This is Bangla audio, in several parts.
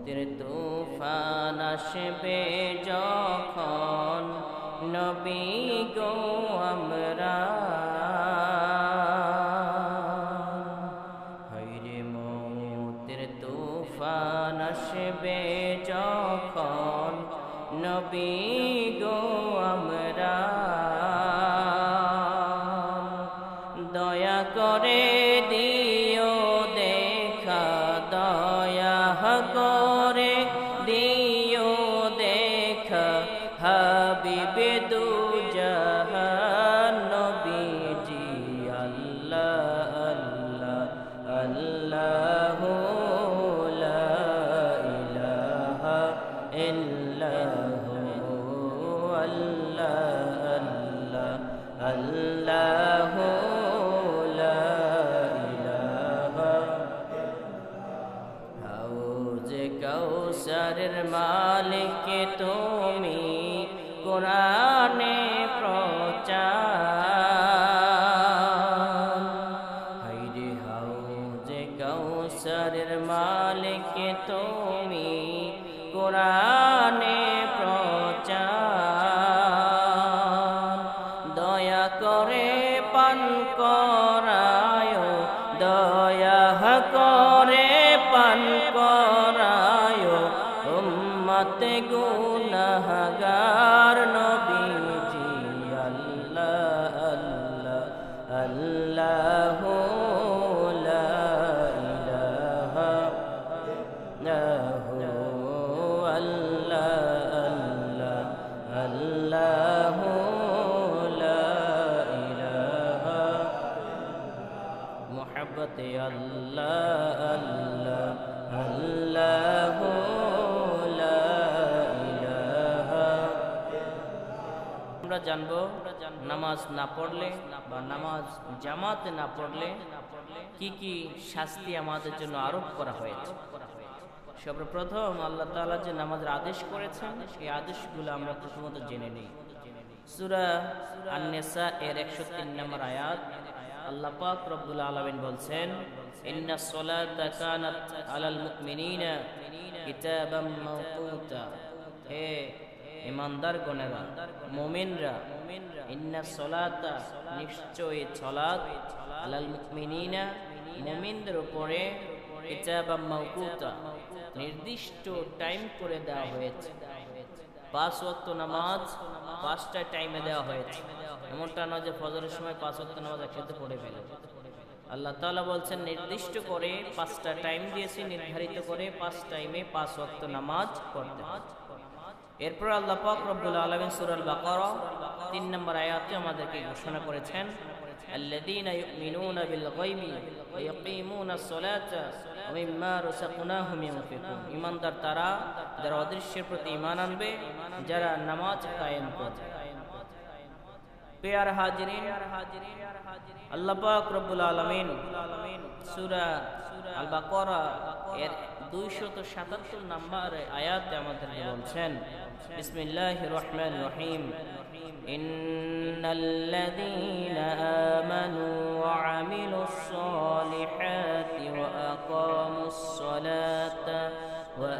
তুফান আসবে যখন নবী গো আমরা হায়রে মৌতের তুফান আসবে যখন নবী গো আমরা দয়া করে দিও দেখা দয়া করে দিও দেখা হাবিবে দু জাহান নবীজি আল্লাহ আল্লাহ আল্লাহু লা ইলাহা ইল্লাহু আল্লাহ আল্লাহ আল্লাহু লা ইলাহা হাউজে কাউসারের মালিক তুমি কোরআনে প্রচার হায়রে হাউজে কাউসারের মালিক তুমি কোরআনে প্রচার দয়া করে পান করায় দয়া করে পান করায় উম্মতে গুনাহগার নবীজি আল্লাহ আল্লাহ আল্লাহু লা ইলাহা ইল্লাহু আল্লাহ আল্লাহ আল্লাহু লা ইলাহা মুহাব্বতে আল্লাহ আল্লাহ আল্লাহু লা ইলাহা আমরা জানবো নামাজ না পড়লে বা নামাজ জামাতে না পড়লে কি কি শাস্তি আমাদের জন্য আরোপ করা হয়েছে। সর্বপ্রথম আল্লাহ তাআলা যে নামাজের আদেশ করেছেন সেই আদেশগুলো আমরা প্রথমত জেনে নিই। সূরা আন-নিসা এর 103 নম্বর আয়াত আল্লাহ পাক রব্বুল আলামিন বলছেন ইন্নাস সালাতা কানাত আলাল মুমিনিনা কিতাবাম মাওকুতা হে ঈমানদার গণেরা মুমিনরা ইন্নাস সালাতা নিশ্চয়ই সালাত আলাল মুমিনিনা মুমিনদের উপরে কিতাবাম মাওকুতা নির্দিষ্ট টাইম করে দেওয়া হয়েছে। 5 ওয়াক্ত নামাজ 5টা টাইমে দেওয়া হয়েছে, এমনটা না যে ফজরের সময় 5 ওয়াক্ত নামাজ একসাথে পড়ে ফেলে। আল্লাহ তাআলা বলছেন নির্দিষ্ট করে 5টা টাইম দিয়েছি, নির্ধারিত করে 5 টাইমে 5 ওয়াক্ত নামাজ পড়তে হবে। এরপর আল্লাহ পাক রব্বুল আলামিন সূরা আল বাকারা 3 নম্বর আয়াতে আমাদেরকে ঘোষণা করেছেন আল্লাযীনা ইউমিনুনা বিল গায়বি ওয়া ইয়াকিমুনাস সালাতা ওয়া মিম্মা রাযাকনাহুম ইউনফিকুন ঈমানদার তারা যারা অদৃশ্যের প্রতি ঈমান আনবে, যারা নামাজ কায়েম করবে। প্রিয় হাজিরিন, আল্লাহ পাক রব্বুল আলামিন সূরা আল বাকারা এর 277 নম্বর আয়াতে আমাদেরকে বলছেন বিসমিল্লাহির রহমানির রহিম ইন্নাল্লাযীনা আমানু ওয়া আমিলুস সালিহাতি ওয়া আকামুস সালাতা ওয়া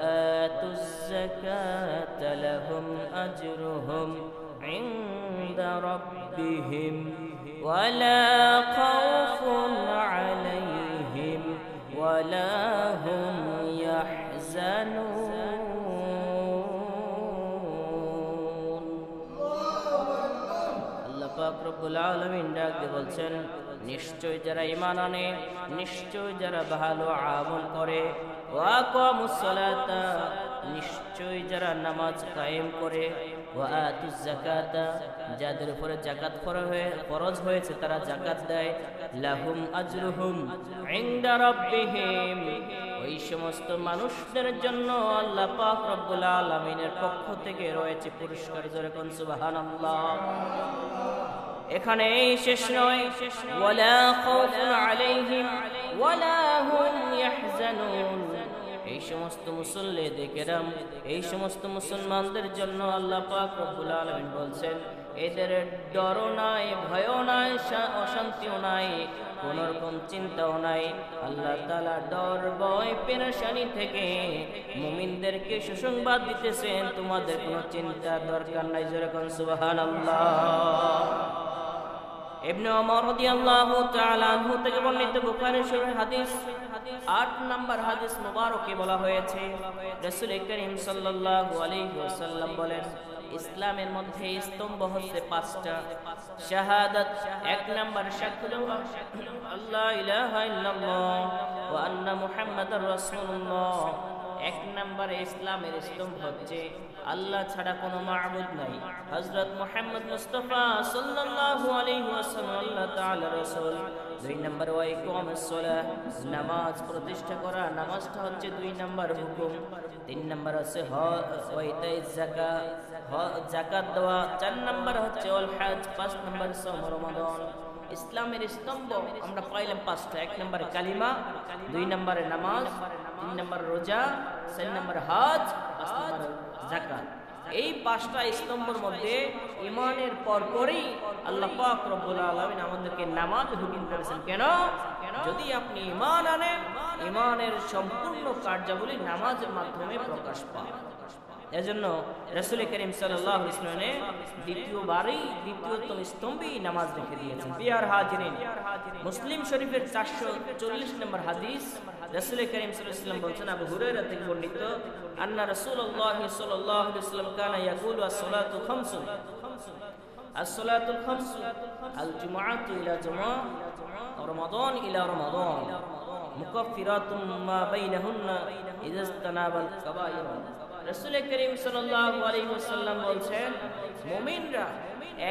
আতুজ যাকাতা লাহুম আজরুহুম ইনদা রাব্বিহিম ওয়া লা খাউফুন আলাইহিম ওয়া লা হুম ইয়াহজানুন। আল্লাহ পাক রব্বুল আলামিন ডাক দিয়ে বলছেন নিশ্চয় যারা ঈমান আনে, নিশ্চয় যারা ভালো আমল করে, ওয়া আকামুস সালাতা নিশ্চয় যারা নামাজ কায়েম করে, ওয়া আতুজ যাকাতা যাদের উপরে যাকাত ফরজ হয়েছে তারা যাকাত দেয়, লাহুম আজরুহুম ইনদা রাব্বিহিম ওই সমস্ত মানুষদের জন্য আল্লাহ পাক রব্বুল আলামিনের পক্ষ থেকে রয়েছে পুরস্কার। জোরে কোন সুবহানাল্লাহ। এখানে শেষ নয়, ওয়ালা খাউফুন আলাইহিম ওয়ালা হুম ইয়াহজানুন এই সমস্ত মুসল্লিদের কেরাম, এই সমস্ত মুসলমানদের জন্য আল্লাহ পাক রব্বুল আলামিন বলছেন এদের ডরও নাই, ভয়ও নাই, অশান্তিও নাই, কোন রকম চিন্তাও নাই। আল্লাহ তাআলা ডর ভয় পেরেশানি থেকে মুমিনদেরকে সুসংবাদ দিতেছেন, তোমাদের কোনো চিন্তার দরকার নাই। যেরকম সুবহানাল্লাহ। ইবনে ওমর রাদিয়াল্লাহু তাআলা আনহু থেকে বর্ণিত বুখারী শরীফ হাদিস 8 নম্বর হাদিস মুবারকে বলা হয়েছে, রাসূল করিম সাল্লাল্লাহু আলাইহি ওয়াসাল্লাম বলেন, ইসলামের মধ্যে স্তম্ভ হচ্ছে 5টা। শাহাদাত, 1 নম্বর সাক্ষ্য দেওয়া আল্লাহ ইলাহা ইল্লাল্লাহ ওয়া আন্না মুহাম্মাদার রাসূলুল্লাহ। 1 নম্বর ইসলামের স্তম্ভ হচ্ছে আল্লাহ ছাড়া কোনো মাবুদ নাই। হযরত মুহাম্মদ মুস্তাফা সাল্লাল্লাহু আলাইহি ওয়াসাল্লাম আল্লাহ তাআলার রাসূল। 2 নম্বর ওয়া ইকামাস সালাহ, নামাজ প্রতিষ্ঠা করা, নামাজটা হচ্ছে 2 নম্বর হুকুম। 3 নম্বর আছে ওয়া ইতাইজ যাকাত, যাকাত দেওয়া। 4 নম্বর হচ্ছে ওয়াল হজ। 5 নম্বর সওম রমাদান। ইসলামের স্তম্ভ আমরা পাইলাম 5টা। 1 নম্বরে কালিমা, 2 নম্বরে নামাজ, 3 নম্বর রোজা, 4 নম্বর হজ, 5 নম্বর যাকাত। এই 5টা স্তম্ভের মধ্যে ঈমানের পরপরই আল্লাহ পাক রব্বুল আলামিন আমাদেরকে নামাজ হুকুম করেছেন। কেন? যদি আপনি ঈমান আনেন, ঈমানের সম্পূর্ণ কার্যাবলী নামাজের মাধ্যমে প্রকাশ পায়। এজন্য রাসূল করিম সাল্লাল্লাহু আলাইহি ওয়াসাল্লাম দ্বিতীয়তম স্তম্ভই নামাজ রেখে দিয়েছেন। প্রিয় হাজিরিন, মুসলিম শরীফের 440 নম্বর হাদিস, রাসূল করিম সাল্লাল্লাহু আলাইহি ওয়াসাল্লাম বলেন, আবু হুরায়রা থেকে বর্ণিত, আন্না রাসূলুল্লাহ সাল্লাল্লাহু আলাইহি ওয়াসাল্লাম কানা ইয়াকুলু আস-সালাতু খামসুন, আস-সালাতুল খামসু, আল-জুমআতু ইলা জুমআ, রমাদান ইলা রমাদান, মুকাফফিরাতুম মা বাইনাহুন্না ইযা ইসতানাবাল কাবায়ির। রাসূল করিম সাল্লাল্লাহু আলাইহি ওয়াসাল্লাম বলেন, মুমিনরা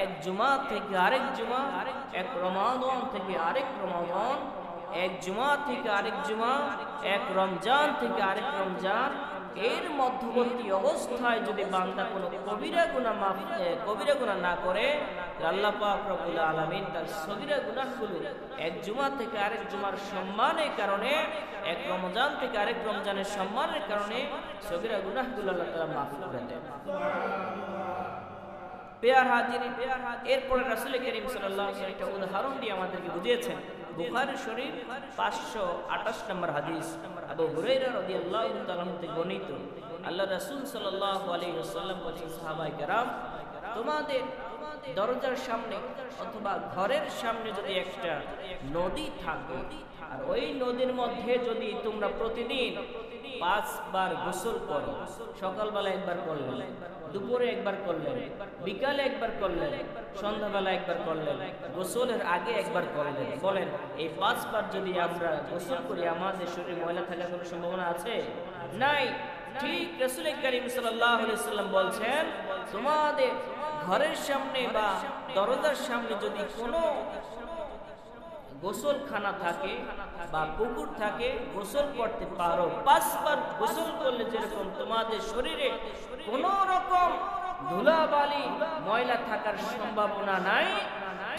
এক জুমা থেকে আরেক জুমা, এক রমাদান থেকে আরেক রমাদান, এক জুমা থেকে আরেক জুমা, এক রমজান থেকে আরেক রমজান, এর মধ্যবর্তী অবস্থায় যদি বান্দা কোনো কবিরা গুনাহ না করে, আল্লাহ পাক রব্বুল আলামিন তার সগীরা গুনাহগুলো এক জুমা থেকে আরেক জুমার সম্মানের কারণে, এক রমজান থেকে আরেক রমজানের সম্মানের কারণে সগীরা গুনাহগুলো আল্লাহ তাআলা মাফ করে দেন। প্রিয় হাজিরিন, এরপরে রাসূল করিম সাল্লাল্লাহু আলাইহি ওয়াসাল্লাম একটা উদাহরণ দিয়ে আমাদেরকে বুঝিয়েছেন। বুখারী শরীফ 528 নম্বর হাদিস, আবু হুরায়রা রাদিয়াল্লাহু তাআলা থেকে বর্ণিত, আল্লাহ রাসূল সাল্লাল্লাহু আলাইহি ওয়াসাল্লাম বলেন, সাহাবায়ে কেরাম, তোমাদের দরজার সামনে অথবা ঘরের সামনে যদি একটা নদী থাকে, আর ওই নদীর মধ্যে যদি তোমরা প্রতিদিন 5 বার গোসল করো, সকালবেলা একবার করলেন, দুপুরে একবার করলেন, বিকালে একবার করলেন, সন্ধ্যাবেলা একবার করলেন, গোসলের আগে একবার করলেন, বলেন এই 5 বার যদি আমরা গোসল করি, আমাদের শরীরে ময়লা থাকার কোনো সম্ভাবনা আছে? নাই। ঠিক রাসূল করিম সাল্লাল্লাহু আলাইহি ওয়াসাল্লাম বলছেন, তোমাদের ঘরের সামনে বা দরজার সামনে যদি কোনো গোসলখানা থাকে বা পুকুর থাকে, গোসল করতে পারো। 5 বার গোসল করলে যেরকম তোমাদের শরীরে কোনো রকম ধুলাবালি ময়লা থাকার সম্ভাবনা নাই,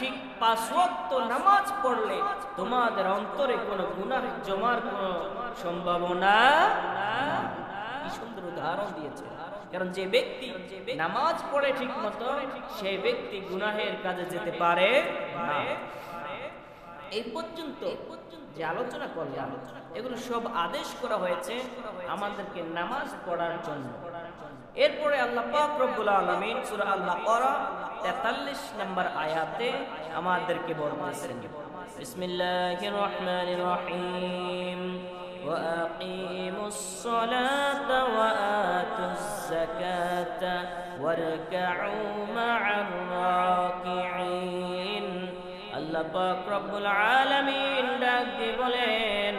ঠিক 5 ওয়াক্ত নামাজ পড়লে তোমাদের অন্তরে কোনো গুনাহ জমার কোনো সম্ভাবনা। কি সুন্দর উদাহরণ দিয়েছে। কারণ যে ব্যক্তি নামাজ পড়ে ঠিক মতো, সেই ব্যক্তি গুনাহের কাজে যেতে পারে না। এই পর্যন্ত যে আলোচনা করলাম, এগুলো সব আদেশ করা হয়েছে আমাদেরকে নামাজ পড়ার জন্য। এরপরে আল্লাহ পাক রব্বুল আলামিন সূরা আল-বাকারা 43 নম্বর আয়াতে আমাদেরকে বলতেছেন, বিসমিল্লাহির রহমানির রহিম, ওয়া আকিমুস সালাতা ওয়া আতুজ যাকাতা ওয়ারকাউ মা'আর রাকিঈন। আল্লাহ পাক রব্বুল আলামিন ডাক দিয়ে বলেন,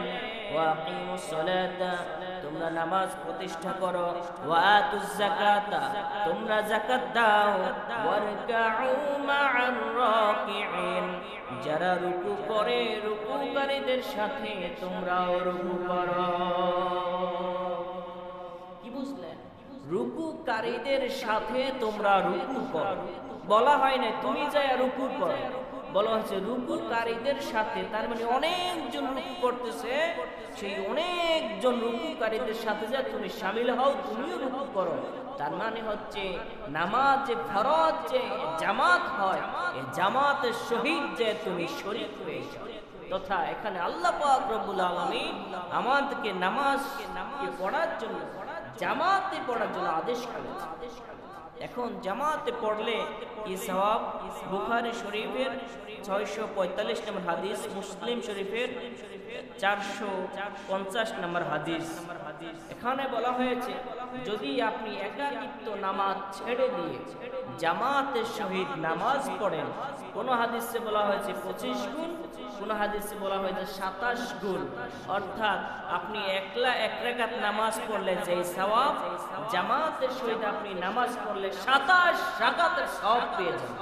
ওয়া আকিমুস সালাতা, তোমরা নামাজ প্রতিষ্ঠা করো, ওয়া আতুজ যাকাতা, তোমরা যাকাত দাও, ওয়ারকাউ মা'আর রাকিঈন, যারা রুকু করে রুকুকারীদের সাথে তোমরাও রুকু করো। কি বুঝলেন? রুকুকারীদের সাথে তোমরা রুকু করো। বলা হয় না তুমি যায় রুকু করো, বলা হচ্ছে রুকুকারীদের সাথে। তার মানে অনেকজন রুকু করতেছে, সেই অনেকজন রুকুকারীদের সাথে যা তুমি শামিল হও, তুমিও রুকু করো। তার মানে হচ্ছে নামাজ যে ফরজ, যে জামাত হয়, এই জামাতের শহীদ যে তুমি শরীক হয়ে যাও। তথা এখানে আল্লাহ পাক রব্বুল আলামিন আমাদেরকে নামাজ পড়ার জন্য জামাতে পড়ার জন্য আদেশ করেছে। এখন জামাতে পড়লে কি সওয়াব? বুখারী শরীফের 645 নম্বর হাদিস, মুসলিম শরীফের 450 নম্বর হাদিস। এখানে বলা হয়েছে যদি আপনি একাকিত্ব নামাজ ছেড়ে দিয়ে জামাতের সহিত নামাজ পড়েন, কোন হাদিসে বলা হয়েছে 25 গুণ, কোন হাদিসে বলা হয়েছে 27 গুণ, অর্থাৎ আপনি একলা এক রাকাত নামাজ পড়লে যে সওয়াব, জামাতের সহিত আপনি নামাজ পড়লে 27 রাকাতের সওয়াব পেয়ে যাবেন।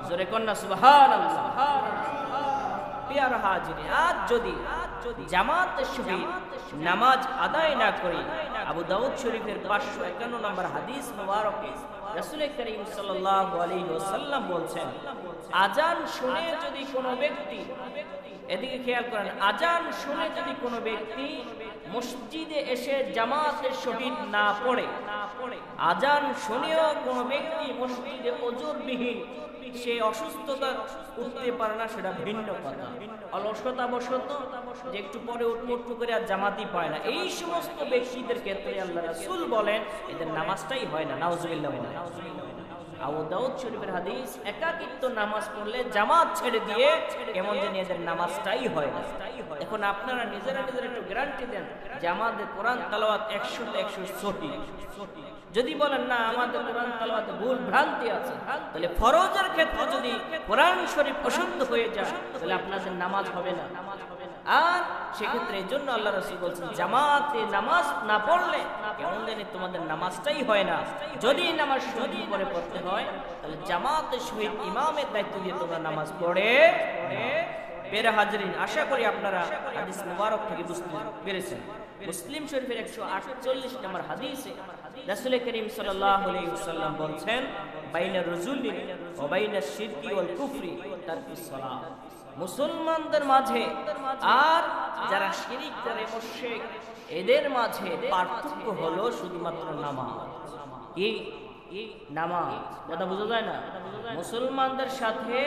জোরে কন্না সুবহানাল্লাহ। প্রিয় হাজির, আজ যদি জামাতের সহিত নামাজ আদায় না করি, আবু দাউদ শরীফের 551 নম্বর হাদিস মুবারকে রাসূল করিম সাল্লাল্লাহু আলাইহি ওয়াসাল্লাম বলছেন, আজান শুনে যদি কোনো ব্যক্তি, এদিকে খেয়াল করেন, আজান শুনে যদি কোনো ব্যক্তি মসজিদে এসে জামাতের সহিত না পড়ে, আজান শুনেও কোনো ব্যক্তি মসজিদে ওযুবিহীন, সে অসুস্থতা উঠতে পারে না, সেটা ভিন্ন কথা। অলসতা বশত যে একটু পরে উঠমুট্টু করে আর জামাতি পায় না, এই সমস্ত ব্যক্তিদের ক্ষেত্রে আল্লাহ রাসূল বলেন এদের নামাজটাই হয় না। নাউজুবিল্লাহ। আবু দাউদ শরীফের হাদিস, একাকিত্ব নামাজ পড়লে জামাত ছেড়ে দিয়ে কেমন জানি এদের নামাজটাই হয় না। এখন আপনারা নিজেরা একটু গ্যারান্টি দেন যে আমাদের কোরআন তেলাওয়াত 100 সঠিক। যদি বলেন না আমাদের কোরআন তেলাওয়াতে ভুল ভ্রান্তি আছে, তাহলে ফরজের ক্ষেত্রে যদি কোরআন শরীফ অশুদ্ধ হয়ে যায় তাহলে আপনাদের নামাজ হবে না। আর সেক্ষেত্রে এই জন্য আল্লাহ রাসূল বলছেন জামাতে নামাজ না পড়লে কেমন জানি তোমাদের নামাজটাই হয় না। যদি নামাজ সঠিক করে পড়তে হয় তাহলে জামাতের সহিত ইমামের দায়িত্ব দিয়ে তোমরা নামাজ পড়ে। প্রিয় হাজিরিন, আশা করি আপনারা হাদিস মুবারক থেকে বুঝতে পেরেছেন। মুসলিম শরীফের 148 নম্বর হাদিসে রাসূল করিম সাল্লাল্লাহু আলাইহি ওয়াসাল্লাম বলছেন, বাইনা রাজুলিন ওয়া বাইনা শিরকি ওয়াল কুফরি তারকুস সালাত। মুসলমানদের মাঝে আর যারা শিরিক করে, মুশরিক, এদের মাঝে পার্থক্য হলো শুধুমাত্র নামাজ। কি নামাজ? কথা বোঝা যায় না? মুসলমানদের সাথে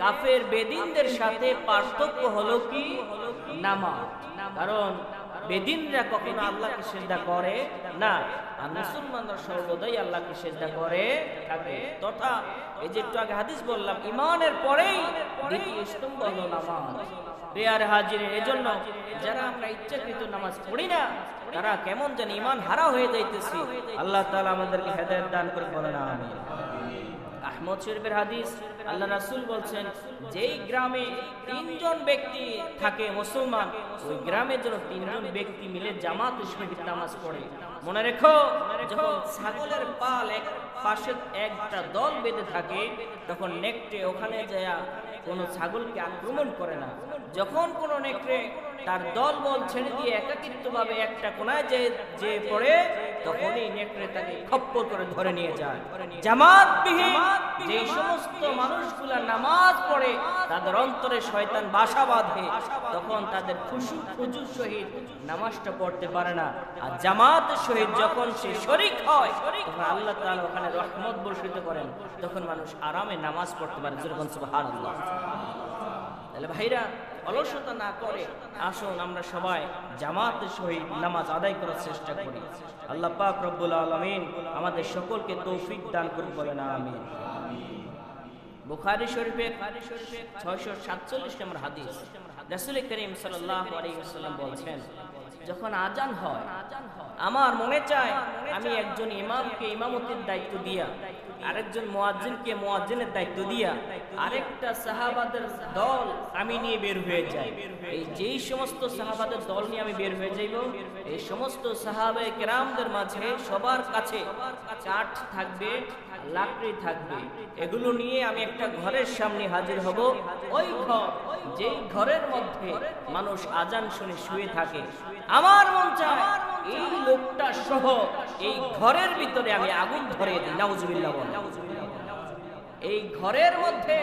কাফের বেদিনদের সাথে পার্থক্য হলো কি? নামাজ। কারণ বেদিনরা কখনো আল্লাহকে সিজদা করে না, আর মুসলমানরা সর্বদাই আল্লাহকে সিজদা করে থাকে। তথা এই যে একটু আগে হাদিস বললাম, ঈমানের পরেই দ্বিতীয় স্তম্ভ হলো নামাজ। প্রিয় হাজিরিন, এজন্য যারা আমরা ইচ্ছাকৃত নামাজ পড়ি না তারা কেমন জানি ঈমান হারা হয়ে যাইতেছি। আল্লাহ তাআলা আমাদেরকে হেদায়েত দান করে, বলেন আমিন। আহমদ শরীফের হাদিস, আল্লাহ রাসূল বলছেন, যেই গ্রামে 3 জন ব্যক্তি থাকে মুসলমান, ওই গ্রামের জন্য 3 জন ব্যক্তি মিলে জামাতের সহিত নামাজ পড়ে। মনে রেখো, যখন ছাগলের পাল এক পাশে একটা দল বেঁধে থাকে তখন নেকড়ে ওখানে যায় কোনো ছাগলকে আক্রমণ করে না। যখন কোনো নেকড়ে তার দল বল ছেড়ে দিয়ে একাকিত্বভাবে একটা কোনায় যে পড়ে, তখনই নেকড়ে তাকে খপ্পর করে ধরে নিয়ে যায়। জামাতবিহীন যে সমস্ত মানুষগুলা নামাজ পড়ে তাদের অন্তরে শয়তান বাসা বাঁধে, তখন তাদের খুজুর সহিত নামাজটা পড়তে পারে না। আর জামাতের সহিত যখন সে শরীক হয় তখন আল্লাহ তাআলা ওখানে রহমত বর্ষিত করেন, তখন মানুষ আরামে নামাজ পড়তে পারে। যেরকম সুবহানাল্লাহ। তাহলে ভাইরা, অলসতা না করে আসুন আমরা সবাই জামাতের সহিত নামাজ আদায় করার চেষ্টা করি। আল্লাহ পাক রব্বুল আলামিন আমাদের সকলকে তৌফিক দান করুন, বলেন আমিন। বুখারী শরীফের 647 নম্বর হাদিস, রাসূল করিম সাল্লাল্লাহু আলাইহি ওয়াসাল্লাম বলেছেন, যখন আজান হয় আমার মনে চায় আমি একজন ইমামকে ইমামতির দায়িত্ব দিয়া, আরেকজন মুয়াজ্জিনকে মুয়াজ্জিনের দায়িত্ব দিয়া, আরেকটা সাহাবাদের দল আমি নিয়ে বের হয়ে যাই। এই যেই সমস্ত সাহাবাদের দল নিয়ে আমি বের হয়ে যাইব, এই সমস্ত সাহাবায়ে কেরামদের মাঝে সবার কাছে কাঠ থাকবে, লাকড়ি থাকবে, এগুলো নিয়ে আমি একটা ঘরের সামনে হাজির হব। ওই ঘর, যেই ঘরের মধ্যে মানুষ আজান শুনে শুয়ে থাকে, আমার মন চায় এই লোকটা সহ এই ঘরের ভিতরে আমি আগুন ধরিয়ে দিই। নাউজুবিল্লাহ। এই ঘরের মধ্যে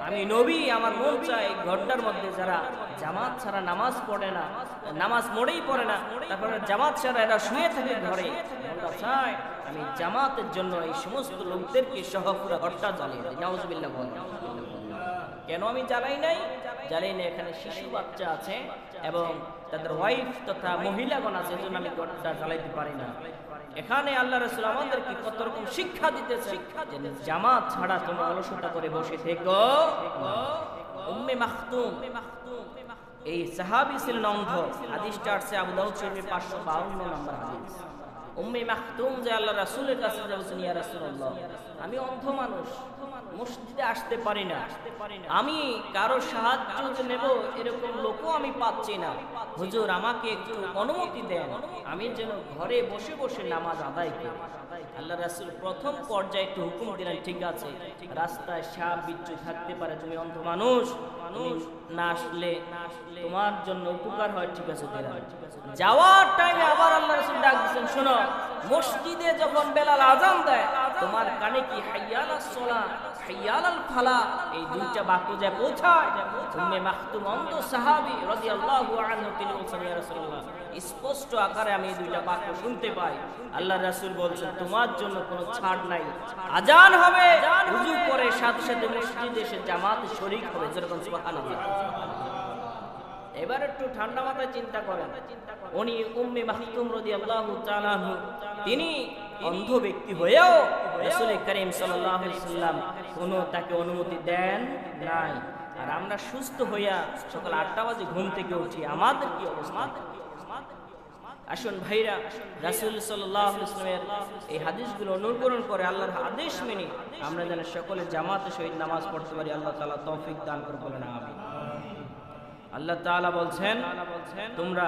আমি নবী, আমার মন চায় এই ঘরটার মধ্যে যারা জামাত ছাড়া নামাজ পড়ে না, নামাজ মোড়েই পড়ে না, তারপরে জামাত ছাড়া এরা শুয়ে থাকে ঘরে, মনটা চায় আমি জামাতের জন্য এই সমস্ত লোকদেরকে সহ পুরো ঘরটা জ্বালিয়ে দিই। নাউজুবিল্লাহ। কেন আমি জ্বালাই নাই? জানেন এখানে শিশু বাচ্চা আছে এবং তাদের ওয়াইফ তথা মহিলাগণ আছে, এজন্য আমি ঘরটা চালাইতে পারি না। এখানে আল্লাহ রাসূল আমাদেরকে কত রকম শিক্ষা দিতেছে যে জামাত ছাড়া তোমরা অলসতা করে বসে থেকো। উম্মে মাখতুম এই সাহাবী ছিলেন অন্ধ। হাদিসটা আসছে আবু দাউদ শরীফে 552 নম্বর হাদিস। উম্মে মাখতুম যে আল্লাহ রাসূলের কাছে বলেছেন, ইয়া রাসূলুল্লাহ, আমি অন্ধ মানুষ, মসজিদে আসতে পারি না, আমি কারো সাহায্য নেব এরকম লোকও আমি পাচ্ছি না, হুজুর আমাকে একটু অনুমতি দেন, আমি যেন ঘরে বসে বসে নামাজ আদায় করি। আল্লাহ রাসূল প্রথম পর্যায়ে একটু হুকুম দিলেন, ঠিক আছে, রাস্তায় সাপ বিচ্ছু থাকতে পারে, তুমি অন্ধ মানুষ, তুমি না আসলে তোমার জন্য উপকার হয়, ঠিক আছে দিলাম। যাওয়ার টাইমে আবার আল্লাহ রাসূল ডাক দিয়েছেন, শোনো, মসজিদে যখন বেলাল আযান দেয় তোমার কানে কি হাইয়া আলাস সালাহ, হাইয়া আলাল ফালাহ এই দুইটা বাক্য যে পৌঁছায়, উম্মে মাখতুম অন্ধ সাহাবী রাদিয়াল্লাহু আনহু তিনি বলছেন, ইয়া রাসূলুল্লাহ, স্পষ্ট আকারে আমি এই দুইটা বাক্য শুনতে পাই। আল্লাহ রাসূল বলছেন, তোমার জন্য কোনো ছাড় নাই, আযান হবে, ওযু করে সাথে সাথে মসজিদে এসে জামাতে শরীক হবে, যেরকম সুবহানাল্লাহ। এবার একটু ঠান্ডা মাথায় চিন্তা করেন, উনি উম্মে মাখতুম রাদিয়াল্লাহু তাআলা আনহু তিনি অন্ধ ব্যক্তি হয়েও রাসূল করিম সাল্লাল্লাহু আলাইহি ওয়াসাল্লাম কোনো তাকে অনুমতি দেন নাই। আর আমরা সুস্থ হইয়া সকাল 8টা বাজে ঘুম থেকে উঠি, আমাদের কি অবস্থা? আসুন ভাইরা, রাসূল সাল্লাল্লাহু আলাইহি ওয়াসাল্লামের এই হাদিসগুলো অনুকরণ করে আল্লাহর আদেশ মেনে আমরা যেন সকলে জামাতে সহিত নামাজ পড়তে পারি, আল্লাহ তাআলা তৌফিক দান করুন, বলেন আমিন। আল্লাহ তাআলা বলছেন, তোমরা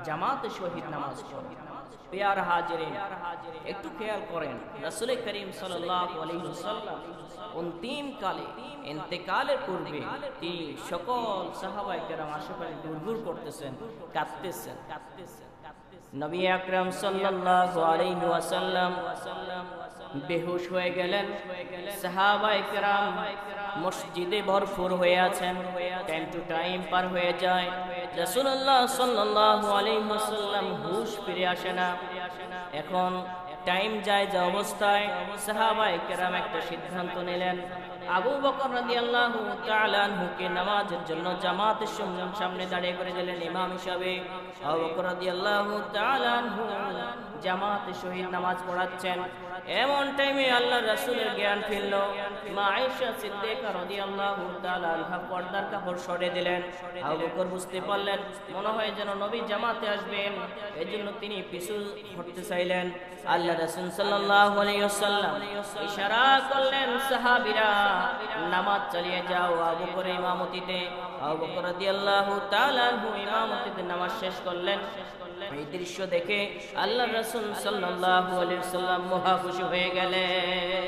জামাতে সহিত নামাজ পড়ো। প্রিয় হাজিরিন, একটু খেয়াল করেন, রাসূল করিম সাল্লাল্লাহু আলাইহি ওয়াসাল্লাম অন্তিম কালে ইন্তেকালের পূর্বে তিনি সকল সাহাবায়ে কেরাম আশেপাশে ঘুরঘুর করতেছেন, কাঁদতেছেন। নবী আকরাম সাল্লাল্লাহু আলাইহি ওয়াসাল্লাম বেহুশ হয়ে গেলেন, সাহাবায়ে কেরাম মসজিদে ভরপুর হয়ে আছেন, টাইম টু টাইম পার হয়ে যায়, রাসূলুল্লাহ সাল্লাল্লাহু আলাইহি ওয়াসাল্লাম হুশ ফিরে আসে না। এখন টাইম যায় যে অবস্থায় সাহাবায়ে কেরাম একটা সিদ্ধান্ত নিলেন, আবু বকর রাদিয়াল্লাহু তাআলা আনহুকে নামাজের জন্য জামাতের সামনে দাঁড়িয়ে করে দিলেন ইমাম হিসাবে। আবু বকর রাদিয়াল্লাহু তাআলা আনহু জামাতের সহিত নামাজ পড়াচ্ছেন। এমন টাইমে আল্লাহর রাসূলের জ্ঞান ফিরল, মা আয়েশা সিদ্দিকা রাদিয়াল্লাহু তাআলা আনহা পর্দার কাপড় সরিয়ে দিলেন। আবু বকর বুঝতে পারলেন মনে হয় যেন নবী জামাতে আসবেন, এজন্য তিনি পিছু হটতে চাইলেন। আল্লাহ রাসূল সাল্লাল্লাহু আলাইহি ওয়াসাল্লাম ইশারা করলেন, সাহাবীরা নামাজ চালিয়ে যাও। আবু বকর ইমামতিতে, আবু বকর রাদিয়াল্লাহু তাআলা আনহু ইমামতিতে নামাজ শেষ করলেন। এই দৃশ্য দেখে আল্লাহ রাসূল সাল্লাল্লাহু আলাইহি ওয়াসাল্লাম মহা খুশি হয়ে গেলেন।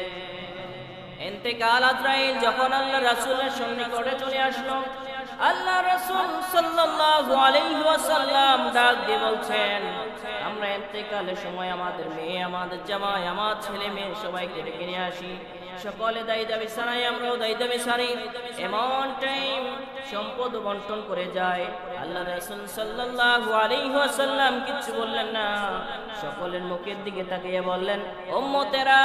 ইন্তেকাল আজরাইল যখন আল্লাহ রাসূলের সন্নিকটে চলে আসলো, আল্লাহ রাসূল সাল্লাল্লাহু আলাইহি ওয়াসাল্লাম ডাক দিয়ে বলছেন, আমরা ইন্তেকালের সময় আমাদের মেয়ে, আমাদের জামাই, আমার ছেলে মেয়ে সবাইকে ডেকে নিয়ে আসি, সকলে দায়ী দাবি সারাই, আমরাও দায়ী দাবি সারি। এমন টাইম সম্পদ বন্টন করে যায়। আল্লাহ রাসূল সাল্লাল্লাহু আলাইহি ওয়াসাল্লাম কিছু বললেন না, সকলের মুখের দিকে তাকিয়ে বললেন, উম্মতেরা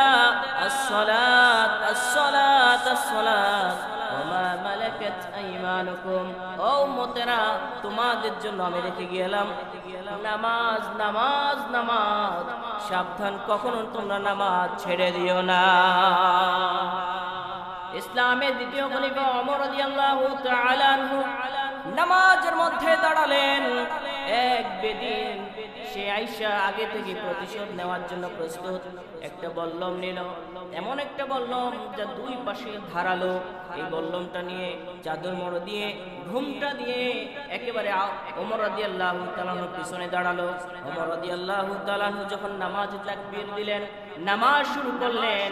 আসসালাত আসসালাত আসসালাত ওয়া মা মালাকাত আইমানুকুম, ও উম্মতেরা তোমাদের জন্য আমি রেখে গেলাম নামাজ, নামাজ, নামাজ, সাবধান কখনো তোমরা নামাজ ছেড়ে দিও না। ইসলামের দ্বিতীয় খলিফা ওমর রাদিয়াল্লাহু তাআলা আনহু নামাজের মধ্যে দাঁড়ালেন। এক বেদিন সে আয়েশা আগে থেকে প্রতিশোধ নেওয়ার জন্য প্রস্তুত, একটা বল্লম নিল, এমন একটা বল্লম যা দুই পাশে ধারালো। এই বল্লমটা নিয়ে চাদর মোড় দিয়ে ঘুমটা দিয়ে একেবারে ওমর রাদিয়াল্লাহু তাআলা পিছনে দাঁড়ালো। ওমর রাদিয়াল্লাহু তাআলা যখন নামাজে তাকবীর দিলেন, নামাজ শুরু করলেন,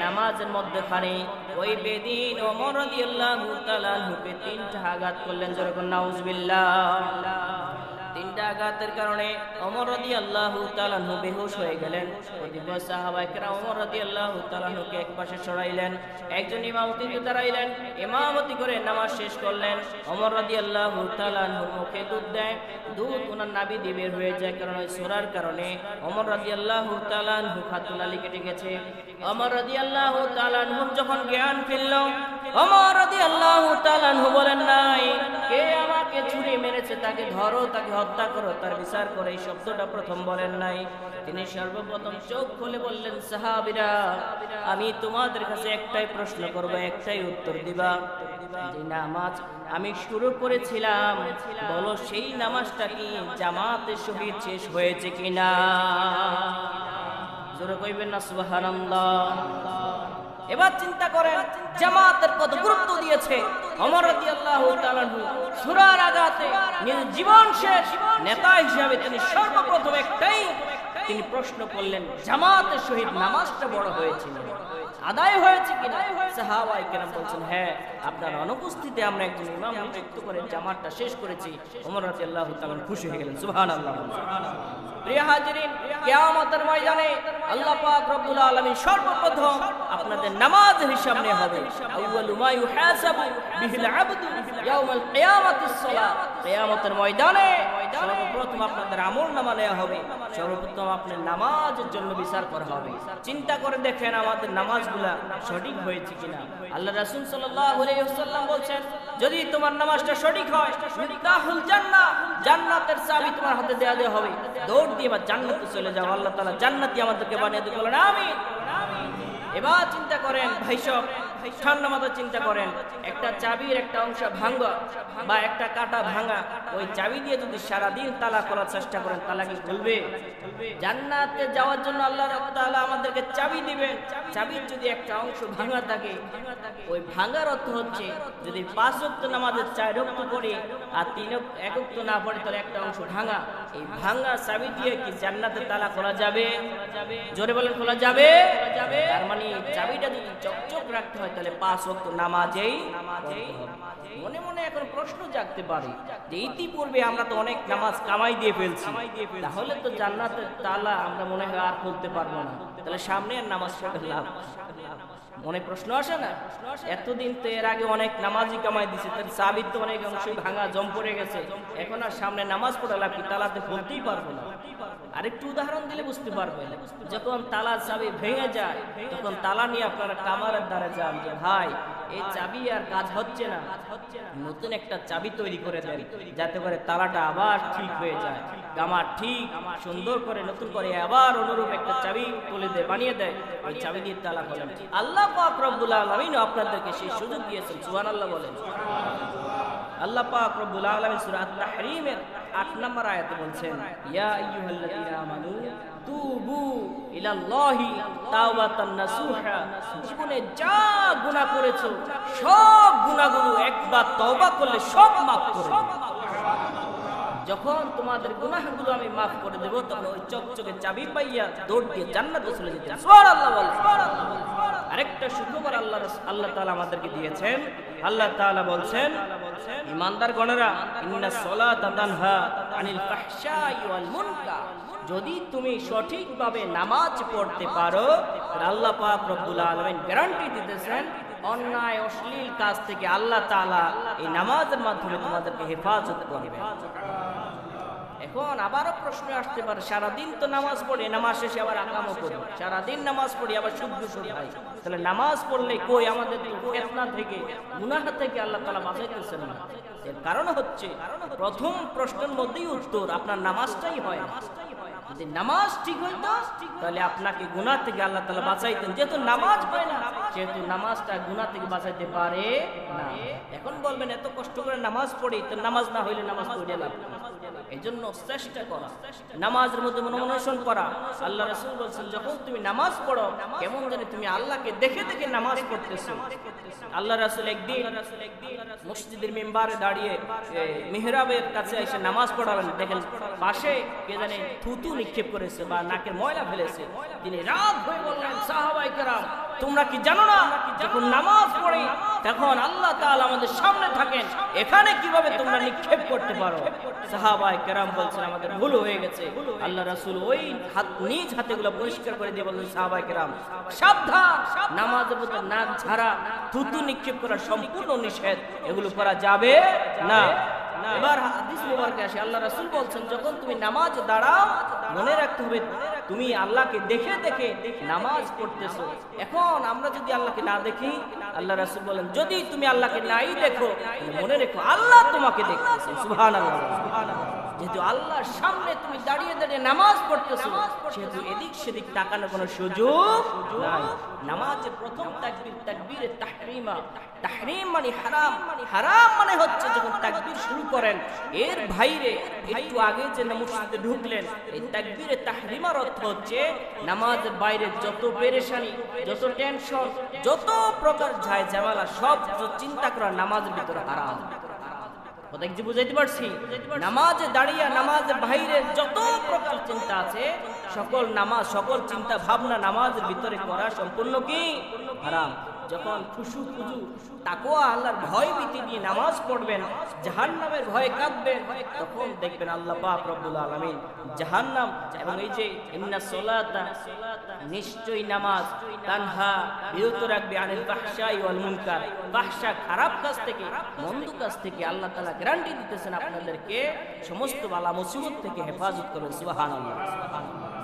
নামাজের মধ্যখানে ওই বেদিন ওমর রাদিয়াল্লাহু তাআলা হুকে 3টা আঘাত করলেন, যেরকম নাউজুবিল্লাহ। তিনটা আঘাতের কারণে ওমর রাদিয়াল্লাহু তাআলা আনহু বেহুশ হয়ে গেলেন। অধিক সাহাবায়ে কেরাম ওমর রাদিয়াল্লাহু তাআলা আনহুকে একপাশে সরাইলেন, একজন ইমামতিতে দাঁড়াইলেন, ইমামতি করে নামাজ শেষ করলেন। ওমর রাদিয়াল্লাহু তাআলা আনহুর মুখে দুধ দেয়, দুধ ওনার নাভি দিয়ে বের হয়ে যায়, কারণ ওই সূরার কারণে ওমর রাদিয়াল্লাহু তাআলা আনহু খাতুনালি কেটে গেছে। ওমর রাদিয়াল্লাহু তাআলা আনহু যখন জ্ঞান ফিরল, ওমর রাদিয়াল্লাহু তাআলা আনহু বলেন নাই, কে আমাকে ছুরি মেরেছে তাকে ধরো, তাকে হত্যা করো, তার বিচার করে, এই শব্দটা প্রথম বলেন নাই। তিনি সর্বপ্রথম চোখ খুলে বললেন, সাহাবীরা, আমি তোমাদের কাছে একটাই প্রশ্ন করব, একটাই উত্তর দিবা। যে নামাজ আমি শুরু করেছিলাম, বলো সেই নামাজটা কি জামাতের সহিত শেষ হয়েছে কিনা? জোরে কইবেন না সুবহানাল্লাহ। এবার চিন্তা করেন জামাতের কত গুরুত্ব দিয়েছে ওমর রাদিয়াল্লাহু তাআলা সূরার আঘাতে নিজের জীবন শেষ নেতা হিসেবে তিনি সর্বপ্রথম একটাই তিনি প্রশ্ন করলেন, জামাতের সহিত নামাজটা বড় হয়েছিল, আদায় হয়েছে কিনা? সাহাবায়ে কেরাম বলছেন, হ্যাঁ, আপনার অনুপস্থিতিতে আমরা একজন ইমাম নিযুক্ত করে জামাতটা শেষ করেছি। ওমর রাদিয়াল্লাহু তাআলা খুশি হয়ে গেলেন। সুবহানাল্লাহ। প্রিয় হাজিরিন, কিয়ামতের ময়দানে আল্লাহ পাক রব্বুল আলামিন সর্বপ্রথম আপনাদের নামাজের হিসাব নেওয়া হবে। আউয়ালু মা ইউহাসাবু বিহিল আবদু ইয়াউমাল কিয়ামাতিস সালাত। কিয়ামতের ময়দানে সর্বপ্রথম আপনাদের আমলনামা নেওয়া হবে, সর্বপ্রথম আপনার নামাজের জন্য বিচার করা হবে। চিন্তা করে দেখেন আমাদের নামাজগুলা সঠিক হয়েছে কিনা। আল্লাহ রাসূল সাল্লাল্লাহু আলাইহি ওয়াসাল্লাম বলেন, যদি তোমার নামাজটা সঠিক হয়, মিফতাহুল জান্নাহ, জান্নাতের চাবি তোমার হাতে দেওয়া হবে, দৌড় দিয়ে বা জান্নাতে চলে যাও। আল্লাহ তাআলা জান্নাতি আমাদেরকে বানিয়ে দিতে বলেন, আমিন। এবার চিন্তা করেন ভাই সব, ঠান্ডা মাথায় চিন্তা করেন, একটা চাবির একটা অংশ ভাঙা বা একটা কাটা ভাঙা, ওই চাবি দিয়ে যদি সারাদিন তালা খোলার চেষ্টা করেন, তালা কি খুলবে? জান্নাতে যাওয়ার জন্য আল্লাহ তাআলা আমাদেরকে চাবি দিবেন। চাবির যদি একটা অংশ ভাঙা থাকে, ওই ভাঙার অর্থ হচ্ছে যদি 5 ওয়াক্ত নামাজের 4 ওয়াক্ত পড়ে আর 1 ওয়াক্ত না পড়ে, তাহলে একটা অংশ ভাঙা। এই ভাঙা চাবি দিয়ে কি জান্নাতের তালা খোলা যাবে? জোরে বলেন, খোলা যাবে? তার মানে চাবিটা যদি চকচক রাখতে হয়, তাহলে 5 ওয়াক্ত নামাজেই মনে মনে এখন প্রশ্ন জাগতে পারে যে ইতিপূর্বে আমরা তো অনেক নামাজ কামাই দিয়ে ফেলছি, তাহলে তো জান্নাতের তালা আমরা মনে হয় আর খুলতে পারবো না, তাহলে সামনে আর নামাজ পড়ে লাভ? মনে প্রশ্ন আসে না? এতদিন তো এর আগে অনেক নামাজি কামাই দিছে, তার চাবি তো অনেক অংশই ভাঙা জম পড়ে গেছে, এখন আর সামনে নামাজ পড়ে লাভ কি? তালাতে খুলতেই পারবো না। আরেকটু উদাহরণ দিলে বুঝতে পারবেন, যখন তালার চাবি ভেঙে যায়, তখন তালা নিয়ে আপনারা কামারের দ্বারা যান যে ভাই এই চাবি আর কাজ হচ্ছে না, নতুন একটা চাবি তৈরি করে দেন, যাতে করে তালাটা আবার ঠিক হয়ে যায়। কামার ঠিক সুন্দর করে নতুন করে আবার অনুরূপ একটা চাবি তুলে দেয়, বানিয়ে দেয়, ওই চাবি দিয়ে তালা খোলেন। আল্লাহ পাক রব্বুল আলামিন আপনাদেরকে সেই সুযোগ দিয়েছেন। সুবহানাল্লাহ বলেন। আল্লাহ পাক রব্বুল আলামিন সূরা আত-তাহরীমের 8 নম্বর আয়াতে বলছেন, ইয়া আইয়ুহাল্লাযীনা আমানু তুবু ইলাল্লাহি তাওবাতান নাসুহা। জীবনে যা গুনাহ করেছো সব গুনাহগুলো একবার তওবা করলে সব মাফ করে দেব। যখন তোমাদের গুনাহগুলো আমি মাফ করে দেব, তখন ওই চকচকে চাবি পাইয়া দৌড় দিয়ে জান্নাতে চলে যেতে। সুবহানাল্লাহ বলেন। আরেকটা সুখবর আল্লাহ তাআলা আমাদেরকে দিয়েছেন। আল্লাহ তাআলা বলছেন, ঈমানদার গণেরা, ইন্নাস সালাতা তানহা আনিল ফাহশাই ওয়াল মুনকার। যদি তুমি সঠিকভাবে নামাজ পড়তে পারো, আল্লাহ পাক রব্বুল আলামিন গ্যারান্টি দিতেছেন অন্যায় অশ্লীল কাজ থেকে আল্লাহ তাআলা এই নামাজের মাধ্যমে তোমাদেরকে হেফাজত করবে। এখন আবারও প্রশ্ন আসতে পারে, সারাদিন তো নামাজ পড়ি, নামাজ শেষে আবার আকামও করি, সারাদিন নামাজ পড়ি আবার শুদ্ধ হয়, তাহলে নামাজ পড়লে কই আমাদের ফিতনা থেকে, গুনাহ থেকে আল্লাহ তাআলা বাঁচাইতেছেন না? এর কারণ হচ্ছে প্রথম প্রশ্নের মধ্যেই উত্তর, আপনার নামাজটাই হয় না। যদি নামাজ ঠিক হইতো তাহলে আপনাকে গুনাহ থেকে আল্লাহ তাআলা বাঁচাইতেন। যেহেতু নামাজ হয় না, সেহেতু নামাজটা গুনাহ থেকে বাঁচাইতে পারে না। এখন বলবেন এত কষ্ট করে নামাজ পড়ি, তো নামাজ না হইলে নামাজ পড়ে লাভ। এই জন্য চেষ্টা করা, নামাজের মধ্যে মনোনিবেশ করা। আল্লাহ রাসূল বলেছেন, যখন তুমি নামাজ পড়ো কেমন জানি তুমি আল্লাহকে দেখে দেখে নামাজ পড়তেছো। আল্লাহ রাসূল একদিন মসজিদের মিম্বারে দাঁড়িয়ে মিহরাবের কাছে এসে নামাজ পড়াবেন, দেখেন পাশে কে জানে থুতু নিক্ষেপ করেছে বা নাকের ময়লা ফেলেছে, তিনি রাগ হয়ে বললেন, সাহাবায়ে কেরাম তোমরা কি জানো না যখন নামাজ পড়ি তখন আল্লাহ তাআলা আমাদের সামনে থাকেন, এখানে কিভাবে তোমরা নিক্ষেপ করতে পারো? সাহাবায়ে কেরাম বলছেন আমাদের ভুল হয়ে গেছে। আল্লাহ রাসূল ওই নিজ হাতেগুলো পরিষ্কার করে দিয়ে বললেন, সাহাবায়ে কেরাম সাবধান, নামাজের মধ্যে নাক ঝাড়া, থুতু নিক্ষেপ করা সম্পূর্ণ নিষেধ, এগুলো করা যাবে না। এবার হাদিস মুবারকে আসে, আল্লাহ রাসূল বলছেন যখন তুমি নামাজ দাঁড়াও মনে রাখতে হবে তুমি আল্লাহকে দেখে দেখে নামাজ পড়তেছো। এখন আমরা যদি আল্লাহকে না দেখি, আল্লাহ রাসূল বলেন যদি তুমি আল্লাহকে নাই দেখো মনে রেখো আল্লাহ তোমাকে দেখতেছে। সুবহানাল্লাহ। যেহেতু আল্লাহর সামনে তুমি দাঁড়িয়ে দাঁড়িয়ে নামাজ পড়তেছো, সেহেতু এদিক সেদিক তাকানোর কোনো সুযোগ নাই। নামাজের প্রথম তাকবীর তাকবীরে তাহরিমা, তাহরিম মানে হারাম, হারাম মানে হচ্ছে যখন তাকবীর শুরু করেন এর বাইরে একটু আগে যে মসজিদে ঢুকলেন, এই তাকবীরে তাহরিমার অর্থ হচ্ছে নামাজের বাইরে যত পেরেশানি, যত টেনশন, যত প্রকার ঝামেলা সব চিন্তা করা নামাজের ভিতরে হারাম। কথা কি বুঝাইতে পারছি? নামাজে দাঁড়িয়ে নামাজের বাইরে যত প্রকার চিন্তা আছে সকল নামাজ, সকল চিন্তা ভাবনা নামাজের ভিতরে করা সম্পূর্ণ কি হারাম। যখন খুশু খুজু তাকওয়া আল্লাহর ভয় ভীতি দিয়ে নামাজ পড়বেন, জাহান্নামের ভয়ে কাঁদবেন, তখন দেখবেন আল্লাহ পাক রব্বুল আলামিন জাহান্নাম এবং এই যে ইন্নাস সালাতা নিশ্চয়ই নামাজ তানহা বিরত রাখবে আনিল ফাহশাই ওয়াল মুনকার, ফাহশা খারাপ কাজ থেকে, মন্দ কাজ থেকে আল্লাহ তাআলা গ্যারান্টি দিতেছেন আপনাদেরকে সমস্ত বালা মুসিবত থেকে হেফাজত করবেন। সুবহানাল্লাহ।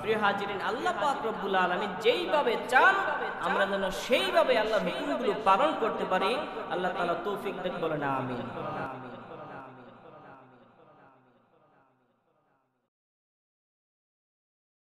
প্রিয় হাজিরিন, আল্লাহ পাক রব্বুল আলামিন যেইভাবে চান আমরা যেন সেইভাবে আল্লাহর হুকুমগুলো পালন করতে পারি, আল্লাহ তাআলা তৌফিক দেন, বলেন আমিন।